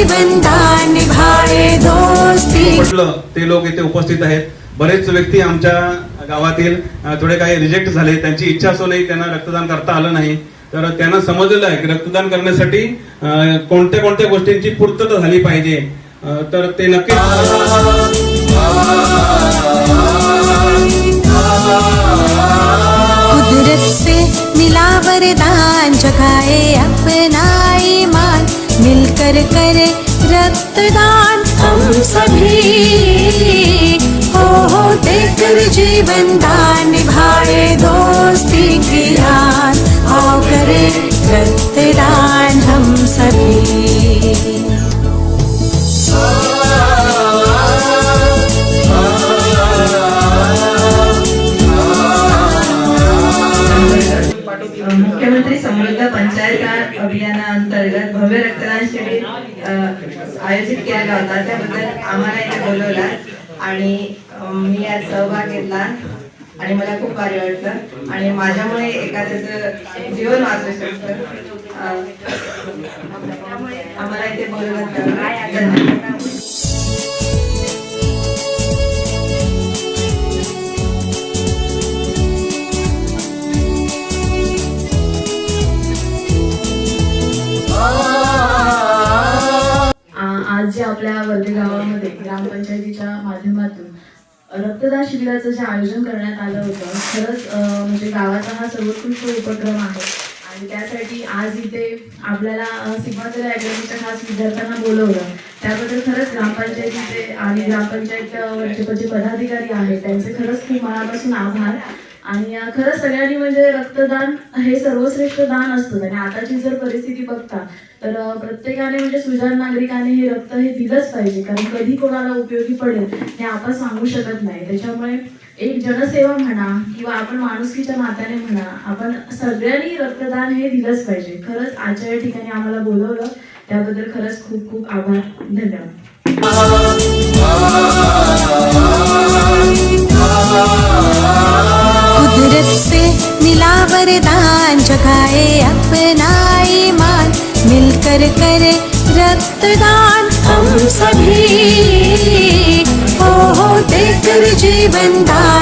जीवन दान निभाए दोस्ती। म्हटलं ते लोक इथे उपस्थित आहेत। बरेच व्यक्ती आमच्या गावातील थोडे काही रिजेक्ट झाले, त्यांची इच्छा असूनही त्यांना रक्तदान करता आलं नाही। तर त्यांना समजलेलं आहे की रक्तदान करण्यासाठी कोणत्या कोणत्या गोष्टींची पूर्तता झाली पाहिजे, तर ते नक्कीच कुदरत से मिला वरदान जगाए अपना ईमान मिलकर करे रक्तदान हम सभी हो देकर जीवन दान निभाए दोस्ती की याद आओ करे रक्तदान हम सभी। मुख्यमंत्री समृद्ध पंचायत अभियानाअंतर्गत भव्य रक्तदान शिबिर आयोजित केला होता। त्याबद्दल आम्हाला इथे बोलवलं आणि मी यात सहभाग घेतला आणि मला खूप भारी वाटलं आणि माझ्यामुळे एखाद्याचं जीवन वाचू शकतं। आम्हाला इथे बोलवलं। आज जे आपल्या वर्धे गावामध्ये ग्रामपंचायतीच्या माध्यमातून रक्तदान शिबिराचं जे आयोजन करण्यात आलं होतं, खरंच म्हणजे गावाचा हा सर्वोत्कृष्ट उपक्रम आहे आणि त्यासाठी आज इथे आपल्याला सिग्मातला अकॅडमीच्या खास विद्यार्थ्यांना बोलवलं, त्याबद्दल खरंच ग्रामपंचायतीचे आणि ग्रामपंचायतचे जे पदाधिकारी आहेत त्यांचे खरंच खूप मनापासून आभार। आणि खरंच सगळ्यांनी म्हणजे रक्तदान हे सर्वश्रेष्ठ दान असतं आणि आताची जर परिस्थिती बघता तर प्रत्येकाने म्हणजे सुजाण नागरिकाने हे रक्त हे दिलंच पाहिजे, कारण कधी कोणाला उपयोगी पडेल हे आपण सांगू शकत नाही। त्याच्यामुळे एक जनसेवा म्हणा किंवा आपण माणुसकीच्या नात्याने म्हणा, आपण सगळ्यांनी रक्तदान हे दिलंच पाहिजे। खरंच आजच्या या ठिकाणी आम्हाला बोलवलं त्याबद्दल खरंच खूप खूप आभार, धन्यवाद। कुदरत से मिला वरदान जगाए अपना ईमान मिलकर करे रक्तदान हम सभी हो देकर जीवन दान